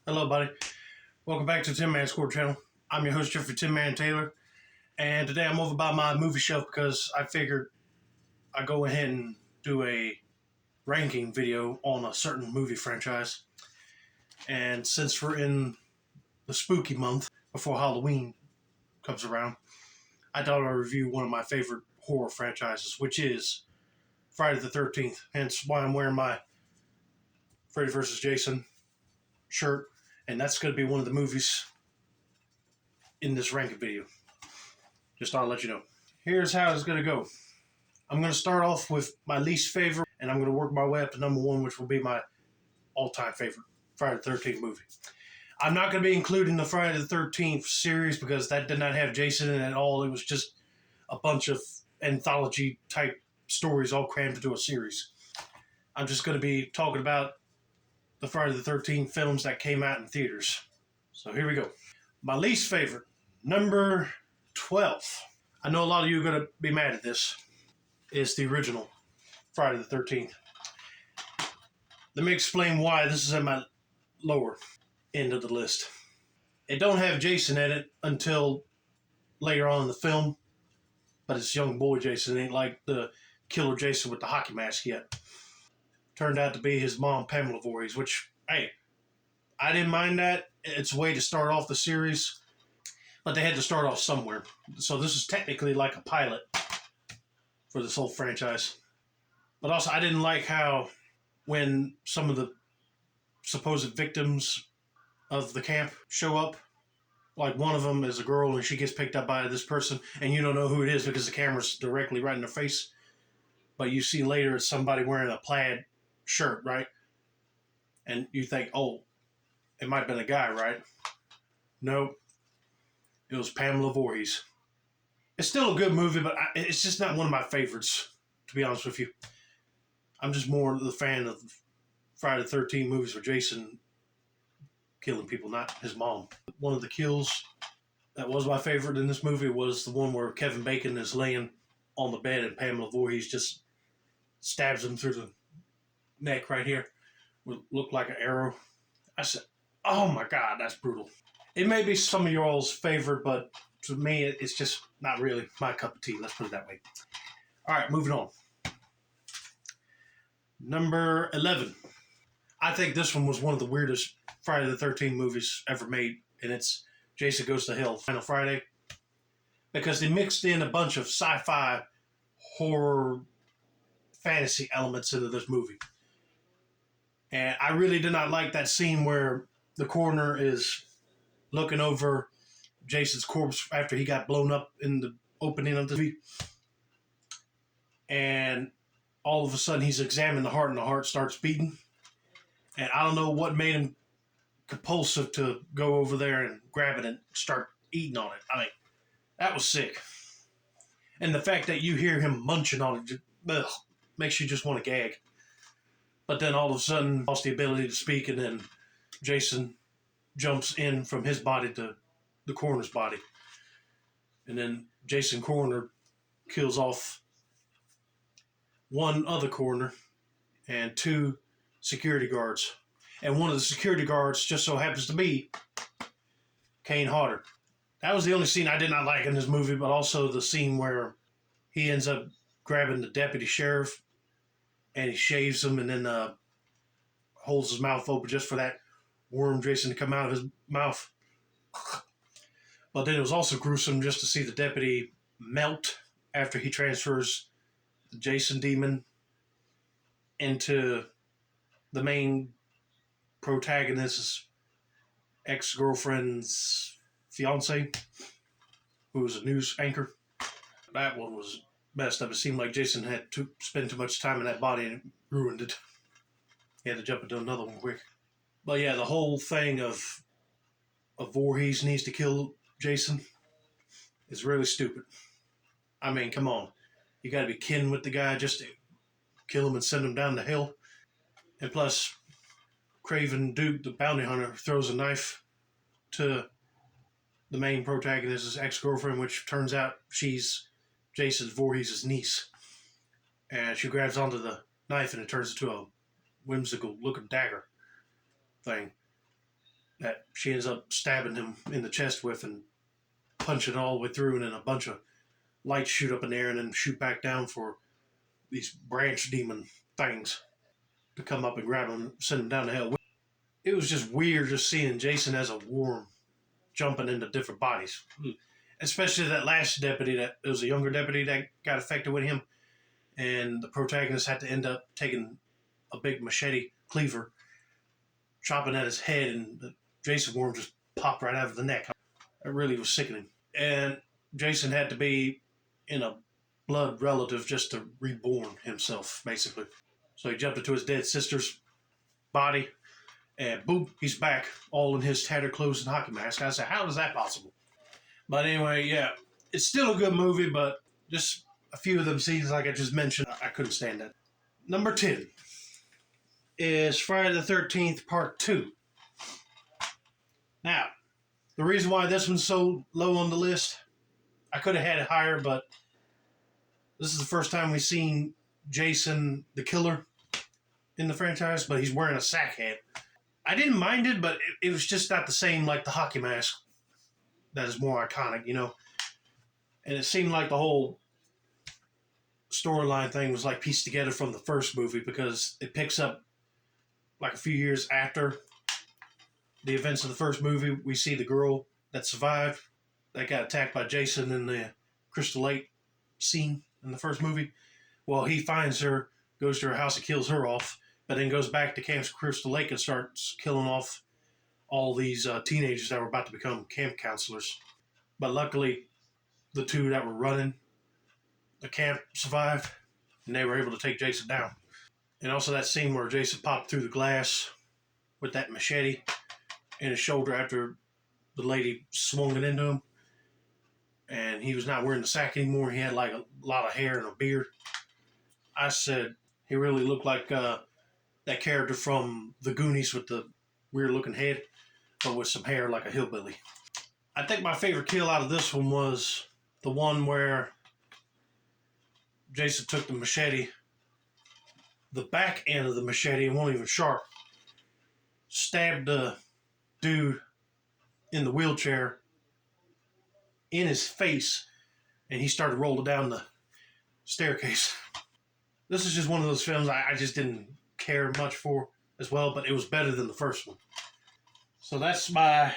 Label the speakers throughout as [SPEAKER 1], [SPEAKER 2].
[SPEAKER 1] Hello, buddy. Welcome back to the Tinmans Score channel. I'm your host, Jeffrey Tinman Taylor, and today I'm over by my movie shelf because I figured I'd go ahead and do a ranking video on a certain movie franchise. And since we're in the spooky month before Halloween comes around, I thought I'd review one of my favorite horror franchises, which is Friday the 13th. Hence why I'm wearing my Freddy VS Jason shirt. And that's going to be one of the movies in this ranking video. Just thought I'd let you know. Here's how it's going to go. I'm going to start off with my least favorite, and I'm going to work my way up to number one, which will be my all-time favorite Friday the 13th movie. I'm not going to be including the Friday the 13th series because that did not have Jason in it at all. It was just a bunch of anthology-type stories all crammed into a series. I'm just going to be talking about the Friday the 13th films that came out in theaters. So here we go. My least favorite, number 12. I know a lot of you are going to be mad at this. Is the original Friday the 13th. Let me explain why this is at my lower end of the list. It don't have Jason in it until later on in the film, but it's young boy Jason. It ain't like the killer Jason with the hockey mask yet. Turned out to be his mom, Pamela Voorhees, which, hey, I didn't mind that. It's a way to start off the series, but they had to start off somewhere. So this is technically like a pilot for this whole franchise. But also, I didn't like how when some of the supposed victims of the camp show up, like one of them is a girl and she gets picked up by this person, and you don't know who it is because the camera's directly right in their face. But you see later it's somebody wearing a plaid shirt, right? And you think, oh, it might have been a guy, right? Nope. It was Pamela Voorhees. It's still a good movie, but it's just not one of my favorites, to be honest with you. I'm just more the fan of Friday the 13th movies where Jason killing people, not his mom. One of the kills that was my favorite in this movie was the one where Kevin Bacon is laying on the bed and Pamela Voorhees just stabs him through the neck right here. Would look like an arrow. I said, oh my God, that's brutal. It may be some of y'all's favorite, but to me, it's just not really my cup of tea. Let's put it that way. All right, moving on. Number 11. I think this one was one of the weirdest Friday the 13th movies ever made, and it's Jason Goes to Hell, Final Friday, because they mixed in a bunch of sci-fi, horror, fantasy elements into this movie. And I really did not like that scene where the coroner is looking over Jason's corpse after he got blown up in the opening of the movie. And all of a sudden he's examining the heart and the heart starts beating. And I don't know what made him compulsive to go over there and grab it and start eating on it. I mean, that was sick. And the fact that you hear him munching on it just, makes you just want to gag. But then all of a sudden lost the ability to speak, and then Jason jumps in from his body to the coroner's body. And then Jason Coroner kills off one other coroner and two security guards. And one of the security guards just so happens to be Kane Hodder. That was the only scene I did not like in this movie, but also the scene where he ends up grabbing the deputy sheriff and he shaves him and then holds his mouth open just for that worm Jason to come out of his mouth. But then it was also gruesome just to see the deputy melt after he transfers the Jason demon into the main protagonist's ex-girlfriend's fiance, who was a news anchor. That one was messed up. It seemed like Jason had to spend too much time in that body and it ruined it. He had to jump into another one quick. But yeah, the whole thing of Voorhees needs to kill Jason is really stupid. I mean, come on. You got to be kidding with the guy just to kill him and send him down the hill. And plus, Craven Duke, the bounty hunter, throws a knife to the main protagonist's ex-girlfriend, which turns out she's Jason Voorhees' niece. And she grabs onto the knife and it turns into a whimsical looking dagger thing. that she ends up stabbing him in the chest with and punching it all the way through, and then a bunch of lights shoot up in the air and then shoot back down for these branch demon things to come up and grab him and send him down to hell. It was just weird just seeing Jason as a worm jumping into different bodies. Especially that last deputy, that it was a younger deputy that got affected with him, and the protagonist had to end up taking a big machete cleaver, chopping at his head, and the Jason worm just popped right out of the neck. It really was sickening. And Jason had to be in a blood relative just to reborn himself, basically. So he jumped into his dead sister's body, and boom, he's back, all in his tattered clothes and hockey mask. I said, how is that possible? But anyway, yeah, it's still a good movie, but just a few of them scenes, like I just mentioned, I couldn't stand that. Number 10 is Friday the 13th, Part 2. Now, the reason why this one's so low on the list, I could have had it higher, but this is the first time we've seen Jason the Killer in the franchise, but he's wearing a sack hat. I didn't mind it, but it was just not the same like the hockey mask that is more iconic, you know? And it seemed like the whole storyline thing was like pieced together from the first movie, because it picks up like a few years after the events of the first movie. We see the girl that survived, that got attacked by Jason in the Crystal Lake scene in the first movie. Well, he finds her, goes to her house and kills her off, but then goes back to Camp Crystal Lake and starts killing off all these teenagers that were about to become camp counselors. But luckily, the two that were running the camp survived, and they were able to take Jason down. And also that scene where Jason popped through the glass with that machete in his shoulder after the lady swung it into him, and he was not wearing the sack anymore. He had like a lot of hair and a beard. I said he really looked like that character from The Goonies with the weird looking head, but with some hair like a hillbilly. I think my favorite kill out of this one was the one where Jason took the machete, the back end of the machete, and wasn't even sharp, stabbed the dude in the wheelchair in his face, and he started rolling down the staircase. This is just one of those films I just didn't care much for as well, but it was better than the first one. So that's my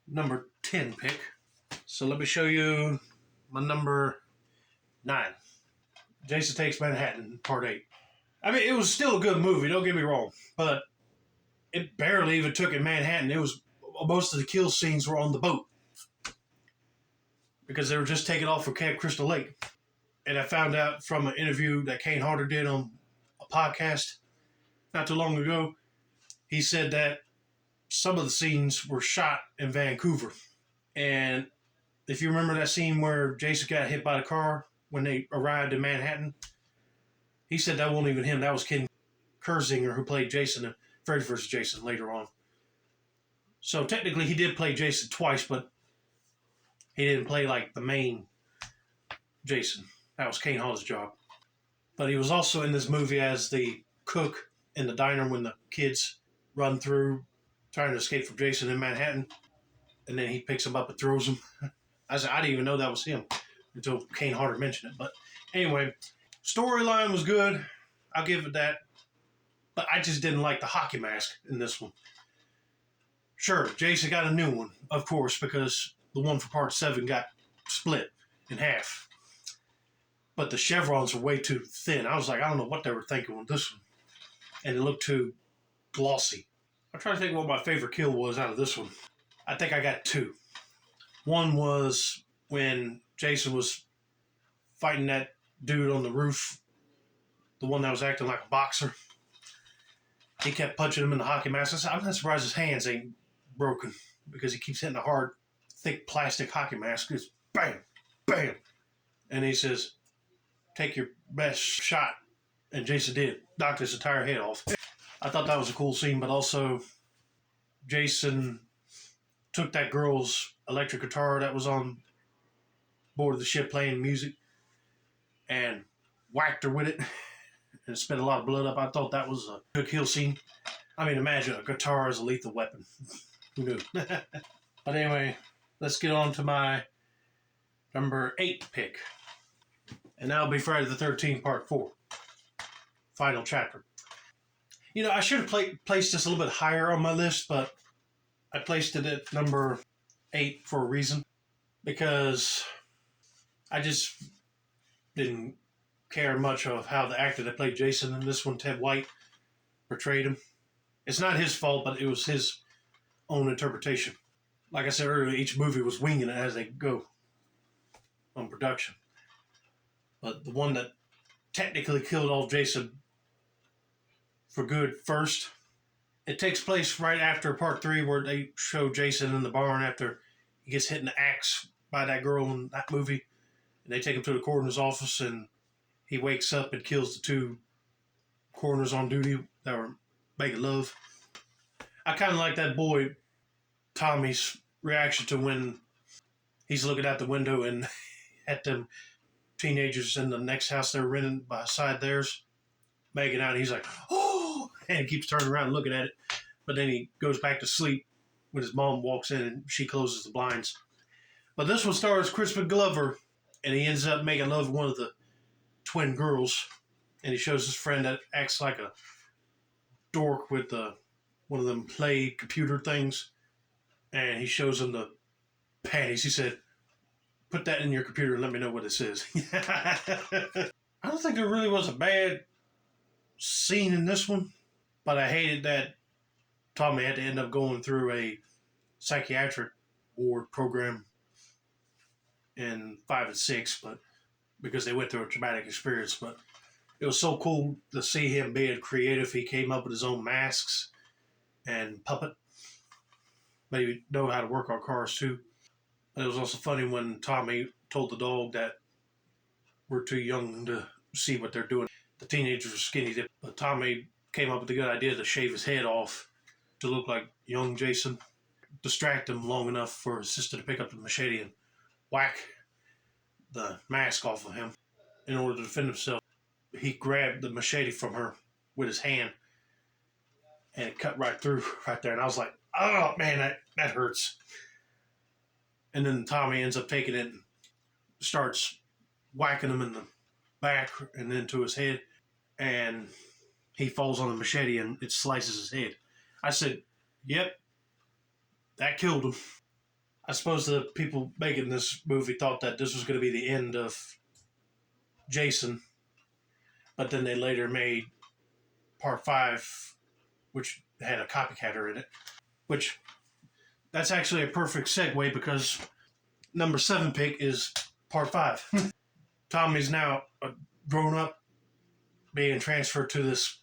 [SPEAKER 1] number 10 pick. So let me show you my number 9. Jason Takes Manhattan, Part 8. I mean, it was still a good movie, don't get me wrong, but it barely even took in Manhattan. It was, most of the kill scenes were on the boat, because they were just taking off from Camp Crystal Lake. And I found out from an interview that Kane Harder did on a podcast not too long ago, he said that some of the scenes were shot in Vancouver. And if you remember that scene where Jason got hit by the car when they arrived in Manhattan, he said that wasn't even him. That was Ken Kersinger, who played Jason in Freddy vs. Jason later on. So technically he did play Jason twice, but he didn't play like the main Jason. That was Kane Hall's job. But he was also in this movie as the cook in the diner when the kids run through trying to escape from Jason in Manhattan. And then he picks them up and throws them. I didn't even know that was him until Kane Harder mentioned it. But anyway, storyline was good. I'll give it that. But I just didn't like the hockey mask in this one. Sure, Jason got a new one, of course, because the one for Part 7 got split in half. But the chevrons were way too thin. I was like, I don't know what they were thinking with this one. And it looked too glossy. I'm trying to think what my favorite kill was out of this one. I think I got 2. One was when Jason was fighting that dude on the roof, the one that was acting like a boxer. He kept punching him in the hockey mask. I said, I'm not surprised his hands ain't broken, because he keeps hitting a hard, thick plastic hockey mask. It's bam, bam. And he says, take your best shot. And Jason did. Knocked his entire head off. I thought that was a cool scene, but also Jason took that girl's electric guitar that was on board of the ship playing music and whacked her with it and spit a lot of blood up. I thought that was a good kill scene. I mean, imagine a guitar as a lethal weapon. Who knew? But anyway, let's get on to my number 8 pick. And that'll be Friday the 13th, Part 4. Final chapter. You know, I should have placed this a little bit higher on my list, but I placed it at number 8 for a reason. Because I just didn't care much of how the actor that played Jason in this one, Ted White, portrayed him. It's not his fault, but it was his own interpretation. Like I said earlier, each movie was winging it as they go on production. But the one that technically killed off Jason for good first, it takes place right after Part 3, where they show Jason in the barn after he gets hit in the axe by that girl in that movie. And they take him to the coroner's office, and he wakes up and kills the 2 coroners on duty that were making love. I kind of like that boy Tommy's reaction to when he's looking out the window and at them teenagers in the next house they're renting beside theirs making out. And he's like, oh, and he keeps turning around and looking at it. But then he goes back to sleep when his mom walks in and she closes the blinds. But this one stars Crispin Glover, and he ends up making love with one of the twin girls. And he shows his friend that acts like a dork with one of them play computer things. And he shows him the panties. He said, put that in your computer and let me know what this is. I don't think there really was a bad scene in this one, but I hated that Tommy had to end up going through a psychiatric ward program in 5 and 6, but because they went through a traumatic experience. But it was so cool to see him being creative. He came up with his own masks and puppet. But he know how to work on cars too. But it was also funny when Tommy told the dog that we're too young to see what they're doing. The teenagers were skinny dipped, but Tommy came up with the good idea to shave his head off to look like young Jason, distract him long enough for his sister to pick up the machete and whack the mask off of him. In order to defend himself, he grabbed the machete from her with his hand, and it cut right through right there. And I was like, oh man, that hurts. And then Tommy ends up taking it and starts whacking him in the back and into his head. And he falls on the machete and it slices his head. I said, yep, that killed him. I suppose the people making this movie thought that this was going to be the end of Jason. But then they later made Part 5, which had a copycatter in it. Which, that's actually a perfect segue because number 7 pick is Part 5. Tommy's now a grown up, being transferred to this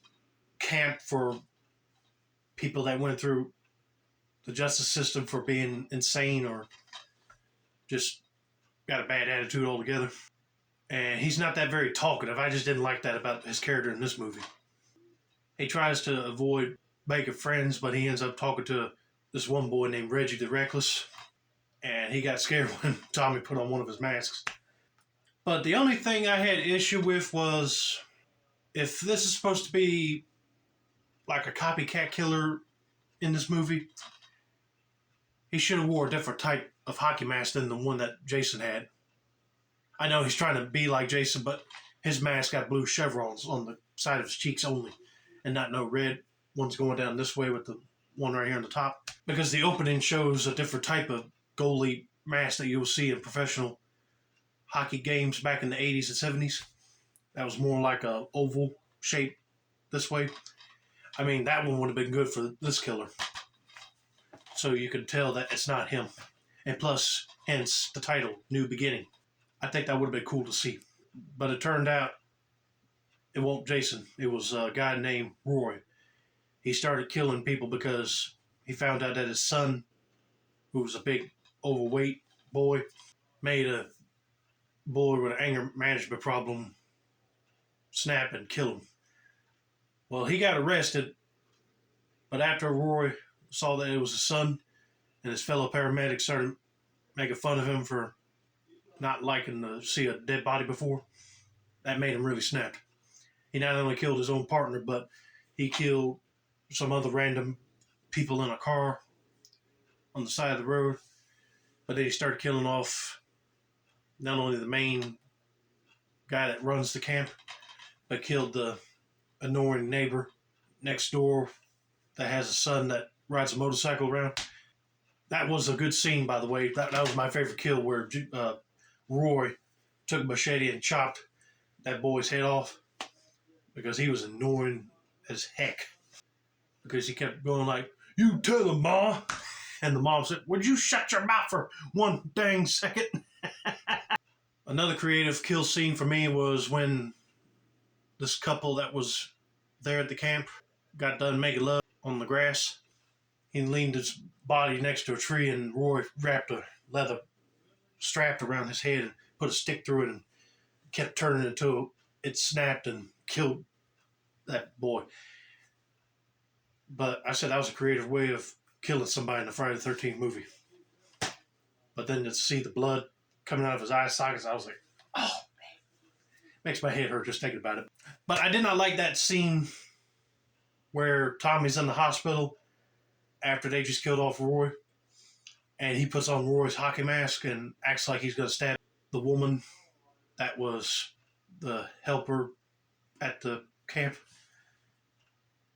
[SPEAKER 1] camp for people that went through the justice system for being insane or just got a bad attitude altogether. And he's not that very talkative. I just didn't like that about his character in this movie. He tries to avoid making friends, but he ends up talking to this one boy named Reggie the Reckless. And he got scared when Tommy put on one of his masks. But the only thing I had issue with was, if this is supposed to be like a copycat killer in this movie, he should have wore a different type of hockey mask than the one that Jason had. I know he's trying to be like Jason, but his mask got blue chevrons on the side of his cheeks only, and not no red ones going down this way with the one right here on the top. Because the opening shows a different type of goalie mask that you'll see in professional hockey games back in the 80s and 70s. That was more like a oval shape this way. I mean, that one would have been good for this killer. So you can tell that it's not him. And plus, hence the title, New Beginning. I think that would have been cool to see. But it turned out it wasn't Jason. It was a guy named Roy. He started killing people because he found out that his son, who was a big overweight boy, made a boy with an anger management problem snap and kill him. Well, he got arrested, but after Roy saw that it was his son, and his fellow paramedics started making fun of him for not liking to see a dead body before, that made him really snap. He not only killed his own partner, but he killed some other random people in a car on the side of the road. But then he started killing off not only the main guy that runs the camp, but killed the annoying neighbor next door that has a son that rides a motorcycle around. That was a good scene, by the way. That was my favorite kill, where Roy took a machete and chopped that boy's head off, because he was annoying as heck. Because he kept going like, "You tell him, Ma." And the mom said, "Would you shut your mouth for one dang second?" Another creative kill scene for me was when this couple that was there at the camp got done making love on the grass. He leaned his body next to a tree, and Roy wrapped a leather strap around his head and put a stick through it and kept turning it until it snapped and killed that boy. But I said that was a creative way of killing somebody in the Friday the 13th movie. But then to see the blood coming out of his eye sockets, I was like, oh, man. Makes my head hurt just thinking about it. But I did not like that scene where Tommy's in the hospital after they just killed off Roy. And he puts on Roy's hockey mask and acts like he's going to stab the woman that was the helper at the camp.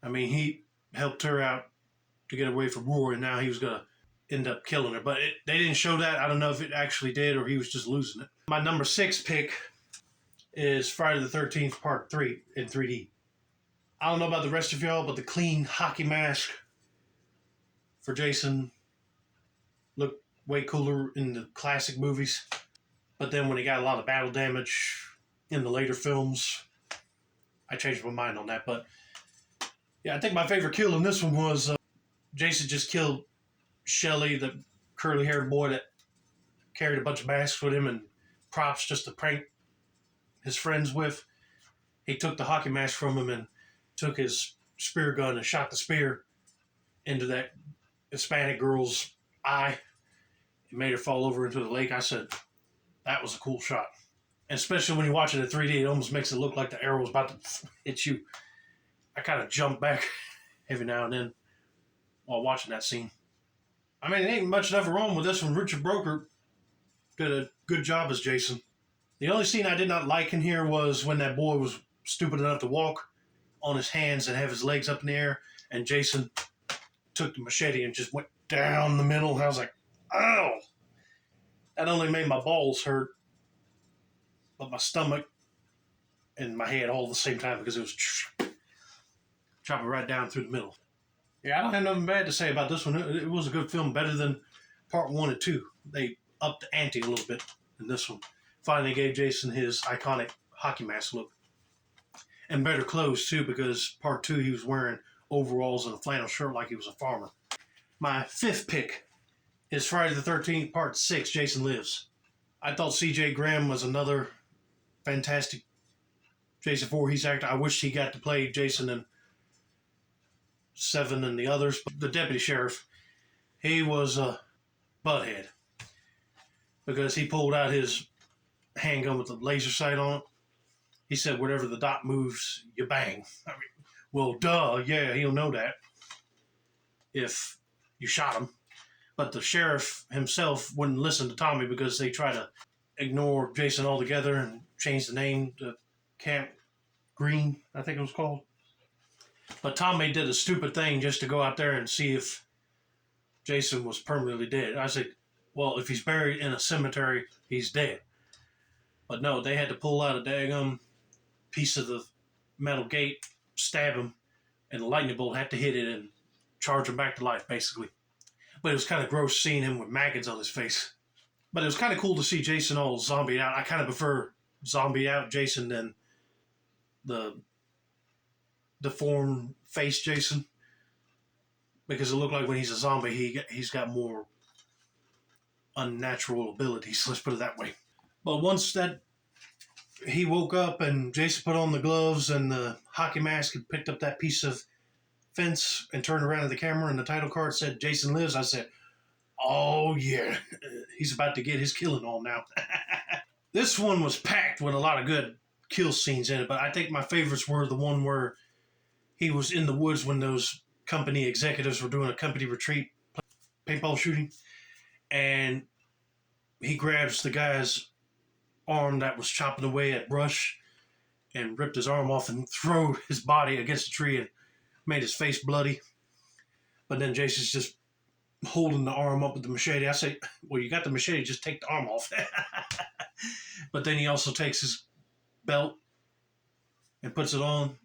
[SPEAKER 1] I mean, he helped her out to get away from Roy, and now he was going to end up killing her. But they didn't show that. I don't know if it actually did or he was just losing it. My number 6 pick is Friday the 13th Part 3 in 3D. I don't know about the rest of y'all, but the clean hockey mask for Jason looked way cooler in the classic movies. But then when he got a lot of battle damage in the later films, I changed my mind on that. But yeah, I think my favorite kill in this one was Jason just killed Shelly, the curly-haired boy that carried a bunch of masks with him and props just to prank his friends with. He took the hockey mask from him and took his spear gun and shot the spear into that Hispanic girl's eye. It made her fall over into the lake. I said, that was a cool shot. And especially when you watch it in 3D, it almost makes it look like the arrow was about to hit you. I kind of jump back every now and then while watching that scene. I mean, it ain't much nothing wrong with this one. Richard Broker did a good job as Jason. The only scene I did not like in here was when that boy was stupid enough to walk on his hands and have his legs up in the air, and Jason took the machete and just went down the middle. And I was like, ow! That only made my balls hurt, but my stomach and my head all at the same time, because it was chopping right down through the middle. Yeah, I don't have nothing bad to say about this one. It was a good film, better than Part 1 and 2. They upped the ante a little bit in this one. Finally gave Jason his iconic hockey mask look. And better clothes, too, because Part 2 he was wearing overalls and a flannel shirt like he was a farmer. My 5th pick is Friday the 13th, Part 6, Jason Lives. I thought C.J. Graham was another fantastic Jason Voorhees actor. I wish he got to play Jason in 7 and the others. But the deputy sheriff, he was a butthead because he pulled out his handgun with the laser sight on it. He said, whatever the dot moves, you bang. I mean, well, duh, yeah, he'll know that if you shot him. But the sheriff himself wouldn't listen to Tommy because they try to ignore Jason altogether and change the name to Camp Green, I think it was called. But Tommy did a stupid thing just to go out there and see if Jason was permanently dead. I said, well, if he's buried in a cemetery, he's dead. But no, they had to pull out a daggum piece of the metal gate, stab him, and the lightning bolt had to hit it and charge him back to life, basically. But it was kind of gross seeing him with maggots on his face. But it was kind of cool to see Jason all zombied out. I kind of prefer zombied out Jason than the deformed face Jason, because it looked like when he's a zombie, he's got more unnatural abilities, let's put it that way. But once that he woke up and Jason put on the gloves and the hockey mask and picked up that piece of fence and turned around to the camera and the title card said Jason Lives, I said, oh yeah, he's about to get his killing on now. This one was packed with a lot of good kill scenes in it, but I think my favorites were the one where he was in the woods when those company executives were doing a company retreat. paintball shooting, and he grabs the guy's arm that was chopping away at brush and ripped his arm off and threw his body against a tree and made his face bloody. But then Jason's just holding the arm up with the machete. I say, well, you got the machete, just take the arm off. But then he also takes his belt and puts it on,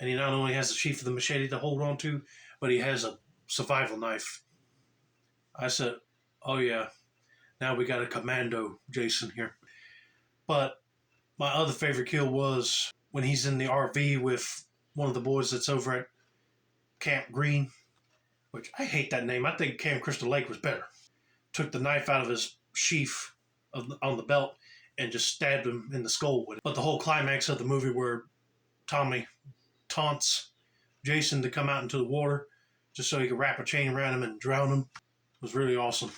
[SPEAKER 1] and he not only has the sheath of the machete to hold on to, but he has a survival knife. I said, oh yeah, now we got a commando Jason here. But my other favorite kill was when he's in the RV with one of the boys that's over at Camp Green, which I hate that name. I think Camp Crystal Lake was better. Took the knife out of his sheath on the belt and just stabbed him in the skull with it. But the whole climax of the movie where Tommy taunts Jason to come out into the water just so he could wrap a chain around him and drown him was really awesome.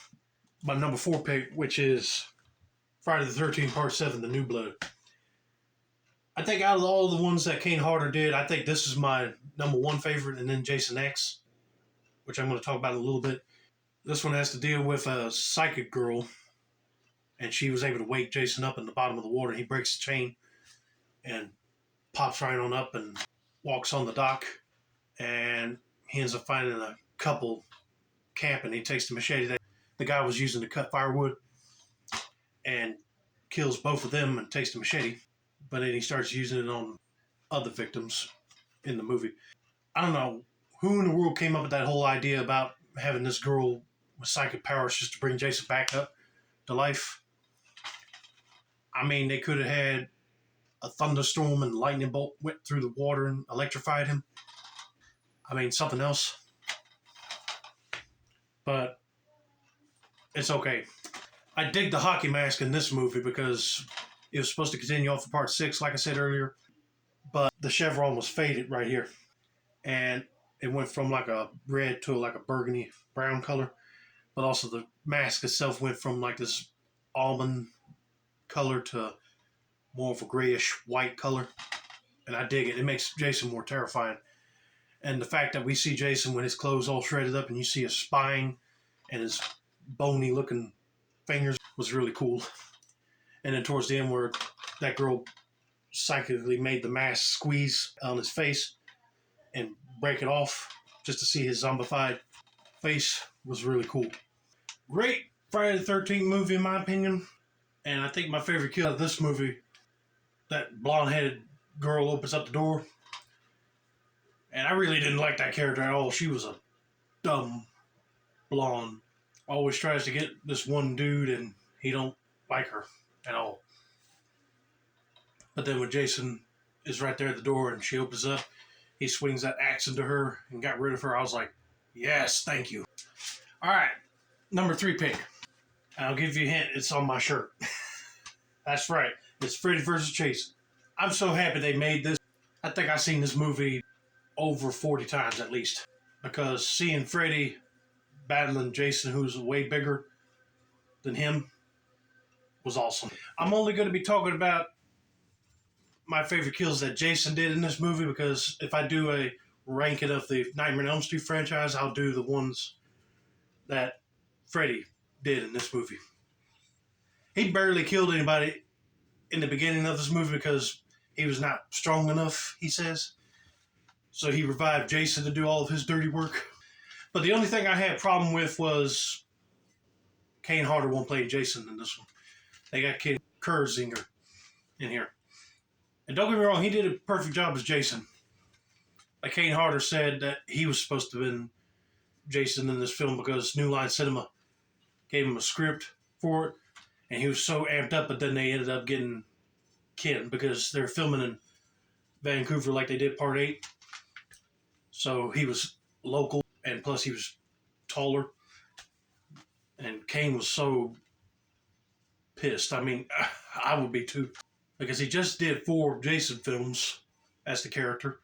[SPEAKER 1] My number 4 pick, which is Friday the 13th Part 7, The New Blood. I think out of all the ones that Kane Hodder did, I think this is my number 1 favorite, and then Jason X, which I'm going to talk about in a little bit. This one has to deal with a psychic girl, and she was able to wake Jason up in the bottom of the water. He breaks the chain and pops right on up and walks on the dock, and he ends up finding a couple camping. He takes the machete that the guy was using to cut firewood and kills both of them and takes the machete, but then he starts using it on other victims in the movie. I don't know who in the world came up with that whole idea about having this girl with psychic powers just to bring Jason back up to life. I mean, they could have had a thunderstorm and lightning bolt went through the water and electrified him. I mean, something else. But it's okay. I dig the hockey mask in this movie because it was supposed to continue off of Part 6, like I said earlier. But the chevron was faded right here. And it went from like a red to like a burgundy brown color. But also the mask itself went from like this almond color to more of a grayish white color. And I dig it. It makes Jason more terrifying. And the fact that we see Jason with his clothes all shredded up and you see his spine and his bony looking fingers was really cool. And then towards the end where that girl psychically made the mask squeeze on his face and break it off just to see his zombified face was really cool. Great Friday the 13th movie in my opinion. And I think my favorite kill of this movie, that blonde-headed girl opens up the door. And I really didn't like that character at all. She was a dumb blonde. Always tries to get this one dude and he don't like her at all. But then when Jason is right there at the door and she opens up, he swings that axe into her and got rid of her. I was like, yes, thank you. All right, number 3 pick. I'll give you a hint. It's on my shirt. That's right. It's Freddy vs. Jason. I'm so happy they made this. I think I've seen this movie over 40 times at least. Because seeing Freddy battling Jason, who's way bigger than him, was awesome. I'm only going to be talking about my favorite kills that Jason did in this movie because if I do a ranking of the Nightmare on Elm Street franchise, I'll do the ones that Freddy did in this movie. He barely killed anybody in the beginning of this movie because he was not strong enough, he says. So he revived Jason to do all of his dirty work. But the only thing I had a problem with was Kane Hodder won't play Jason in this one. They got Kid Kurzinger in here. And don't get me wrong, he did a perfect job as Jason. Like Kane Hodder said that he was supposed to have been Jason in this film because New Line Cinema gave him a script for it. And he was so amped up, but then they ended up getting Ken because they're filming in Vancouver like they did Part 8. So he was local, and plus he was taller. And Kane was so pissed. I mean, I would be too. Because he just did 4 Jason films as the character.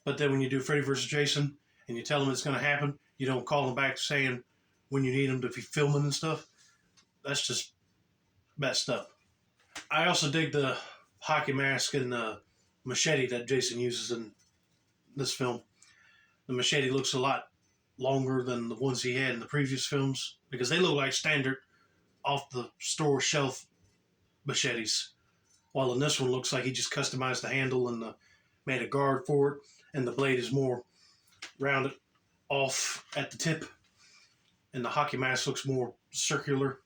[SPEAKER 1] But then when you do Freddy vs. Jason, and you tell him it's going to happen, you don't call him back saying when you need him to be filming and stuff. That's just messed up. I also dig the hockey mask and the machete that Jason uses in this film. The machete looks a lot longer than the ones he had in the previous films because they look like standard off the store shelf machetes. While in this one looks like he just customized the handle and made a guard for it, and the blade is more rounded off at the tip, and the hockey mask looks more circular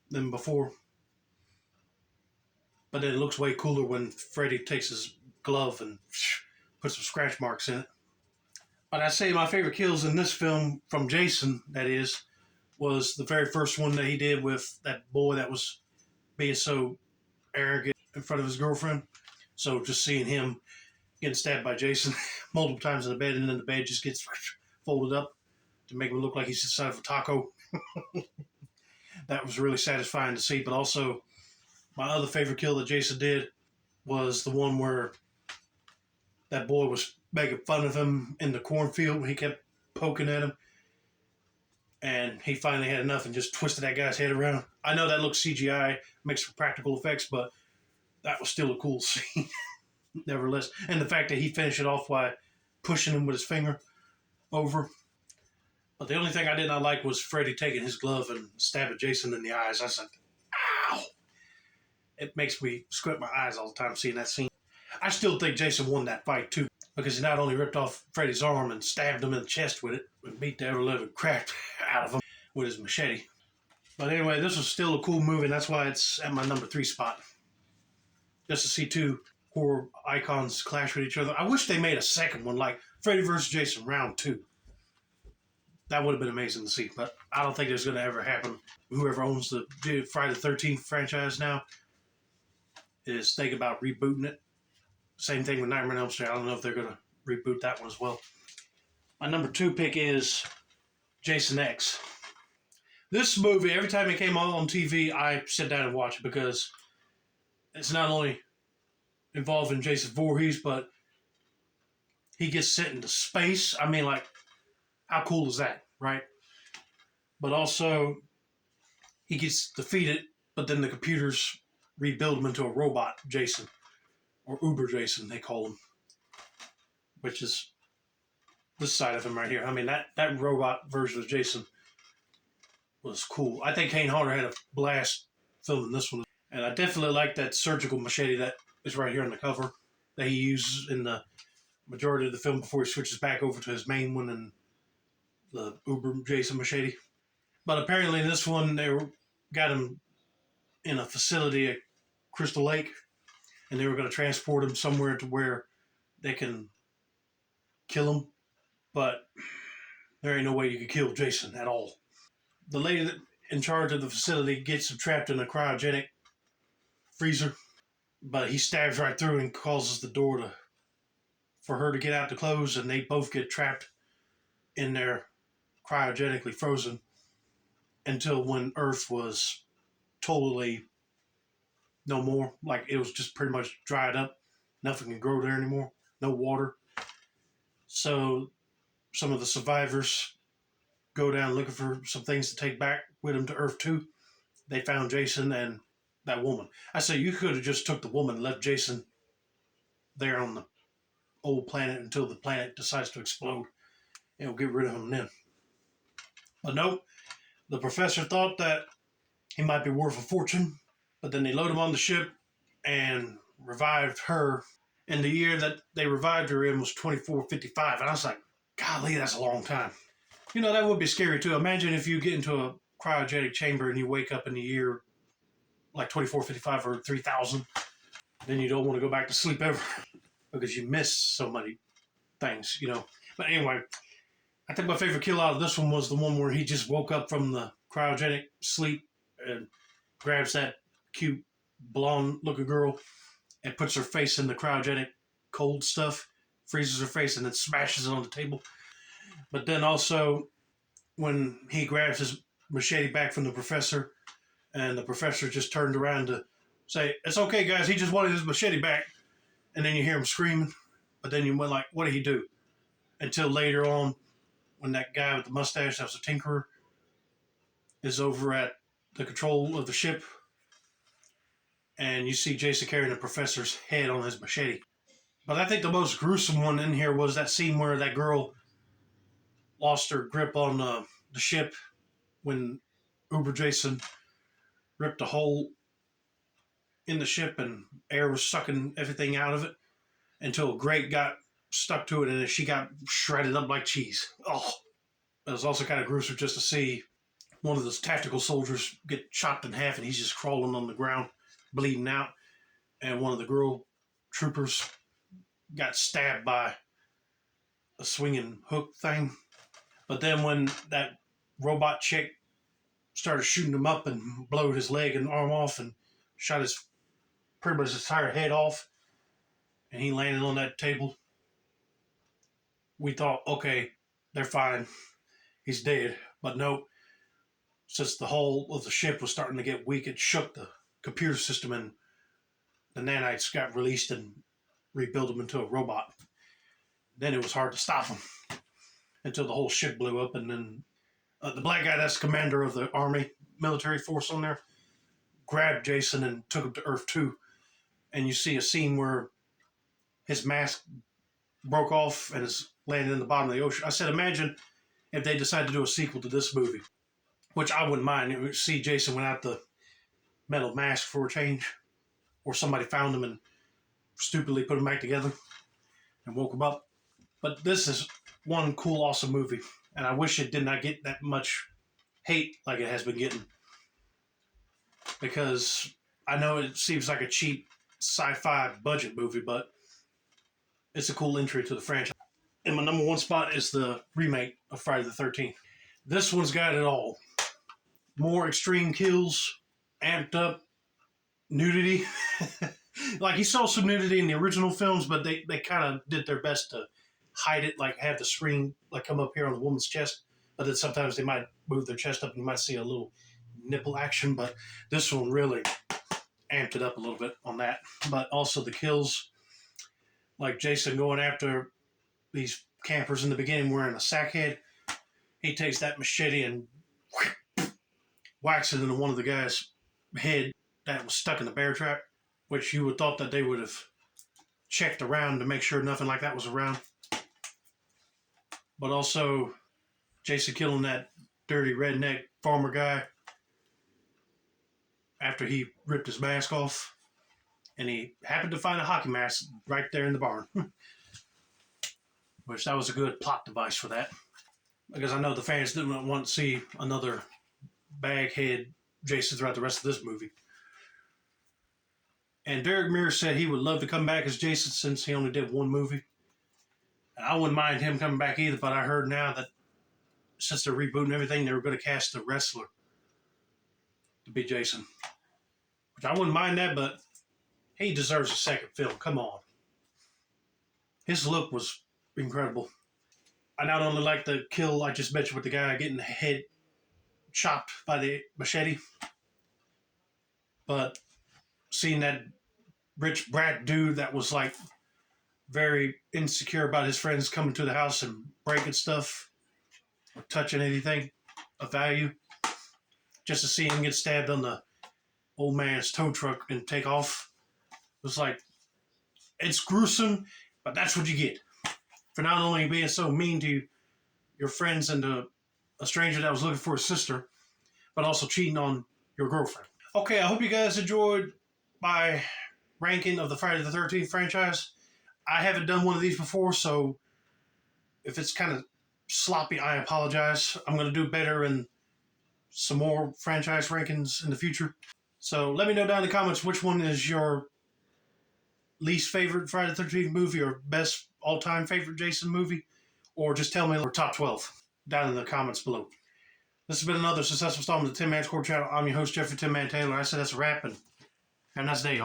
[SPEAKER 1] than before. But then it looks way cooler when Freddy takes his glove and puts some scratch marks in it. But I say my favorite kills in this film from Jason, that is, was the very first one that he did with that boy that was being so arrogant in front of his girlfriend. So just seeing him getting stabbed by Jason multiple times in the bed, and then the bed just gets folded up to make him look like he's inside of a taco. That was really satisfying to see. But also, my other favorite kill that Jason did was the one where that boy was making fun of him in the cornfield when he kept poking at him. And he finally had enough and just twisted that guy's head around. I know that looks CGI, mixed with practical effects, but that was still a cool scene, nevertheless. And the fact that he finished it off by pushing him with his finger over. But the only thing I did not like was Freddy taking his glove and stabbing Jason in the eyes. I said, ow! It makes me squint my eyes all the time seeing that scene. I still think Jason won that fight too, because he not only ripped off Freddy's arm and stabbed him in the chest with it, but beat the ever living crap out of him with his machete. But anyway, this was still a cool movie, and that's why it's at my number 3 spot. Just to see two horror icons clash with each other. I wish they made a second one, like Freddy vs. Jason Round 2. That would have been amazing to see, but I don't think it's going to ever happen. Whoever owns the Friday the 13th franchise now is thinking about rebooting it. Same thing with Nightmare on Elm Street. I don't know if they're going to reboot that one as well. My number 2 pick is Jason X. This movie, every time it came on TV, I sit down and watch it because it's not only involving Jason Voorhees, but he gets sent into space. I mean, like, how cool is that, right? But also, he gets defeated, but then the computers rebuild him into a robot Jason. Or Uber Jason, they call him. Which is this side of him right here. I mean, that robot version of Jason was cool. I think Kane Hodder had a blast filming this one. And I definitely like that surgical machete that is right here on the cover that he uses in the majority of the film before he switches back over to his main one and the Uber Jason machete. But apparently in this one, they got him in a facility at Crystal Lake, and they were going to transport him somewhere to where they can kill him. But there ain't no way you could kill Jason at all. The lady that in charge of the facility gets him trapped in a cryogenic freezer, but he stabs right through and causes the door for her to get out to close, and they both get trapped in there cryogenically frozen until when Earth was totally no more. Like, it was just pretty much dried up. Nothing can grow there anymore. No water. So some of the survivors go down looking for some things to take back with them to Earth 2. They found Jason and that woman. I say you could have just took the woman and left Jason there on the old planet until the planet decides to explode, and we'll get rid of him then. But nope, the professor thought that he might be worth a fortune, but then they load him on the ship and revived her. And the year that they revived her in was 2455. And I was like, golly, that's a long time. You know, that would be scary too. Imagine if you get into a cryogenic chamber and you wake up in the year like 2455 or 3000. Then you don't want to go back to sleep ever because you miss so many things, you know. But anyway, I think my favorite kill out of this one was the one where he just woke up from the cryogenic sleep and grabs that cute blonde looking girl and puts her face in the cryogenic cold stuff, freezes her face, and then smashes it on the table. But then also when he grabs his machete back from the professor, and the professor just turned around to say, "It's okay, guys, he just wanted his machete back." And then you hear him screaming, but then you went like, what did he do? Until later on, when that guy with the mustache, that was a tinkerer, is over at the control of the ship, and you see Jason carrying the professor's head on his machete. But I think the most gruesome one in here was that scene where that girl lost her grip on the ship when Uber Jason ripped a hole in the ship and air was sucking everything out of it until a grate got stuck to it and she got shredded up like cheese. Oh, it was also kind of gruesome just to see one of those tactical soldiers get chopped in half and he's just crawling on the ground, bleeding out. And one of the girl troopers got stabbed by a swinging hook thing. But then when that robot chick started shooting him up and blowed his leg and arm off and shot his pretty much his entire head off, and he landed on that table, we thought, okay, they're fine. He's dead. But no, since the hull of the ship was starting to get weak, it shook the computer system and the nanites got released and rebuilt him into a robot. Then it was hard to stop him until the whole ship blew up. And then the black guy that's commander of the army military force on there grabbed Jason and took him to Earth 2. And you see a scene where his mask broke off and is landing in the bottom of the ocean. I said, imagine if they decided to do a sequel to this movie, which I wouldn't mind. It would see Jason without the metal mask for a change, or somebody found him and stupidly put him back together and woke him up. But this is one cool, awesome movie, and I wish it did not get that much hate like it has been getting, because I know it seems like a cheap sci-fi budget movie, but it's a cool entry to the franchise. And my number one spot is the remake of Friday the 13th. This one's got it all. More extreme kills, amped up nudity. Like, you saw some nudity in the original films, but they kind of did their best to hide it, like have the screen like come up here on the woman's chest. But then sometimes they might move their chest up and you might see a little nipple action. But this one really amped it up a little bit on that. But also the kills, like Jason going after these campers in the beginning wearing a sack head. He takes that machete and whacks it into one of the guys' head that was stuck in the bear trap, which you would thought that they would have checked around to make sure nothing like that was around. But also Jason killing that dirty redneck farmer guy after he ripped his mask off, and he happened to find a hockey mask right there in the barn. Which that was a good plot device for that, because I know the fans didn't want to see another baghead Jason throughout the rest of this movie. And Derek Mears said he would love to come back as Jason since he only did one movie. And I wouldn't mind him coming back either, but I heard now that since they're rebooting everything, they were going to cast a wrestler to be Jason. Which I wouldn't mind that, but he deserves a second film. Come on. His look was incredible. I not only like the kill I just mentioned with the guy getting the head chopped by the machete, but seeing that rich brat dude that was like very insecure about his friends coming to the house and breaking stuff or touching anything of value, just to see him get stabbed on the old man's tow truck and take off, it was like, it's gruesome, but that's what you get for not only being so mean to your friends and to a stranger that was looking for a sister, but also cheating on your girlfriend. Okay, I hope you guys enjoyed my ranking of the Friday the 13th franchise. I haven't done one of these before, so if it's kind of sloppy, I apologize. I'm going to do better in some more franchise rankings in the future. So let me know down in the comments which one is your least favorite Friday the 13th movie or best all-time favorite Jason movie, or just tell me your top 12 down in the comments below. This has been another successful installment of the Tinmans Corp channel. I'm your host, Jeffrey Tin Man Taylor. I said that's a wrap, and have a nice day, y'all.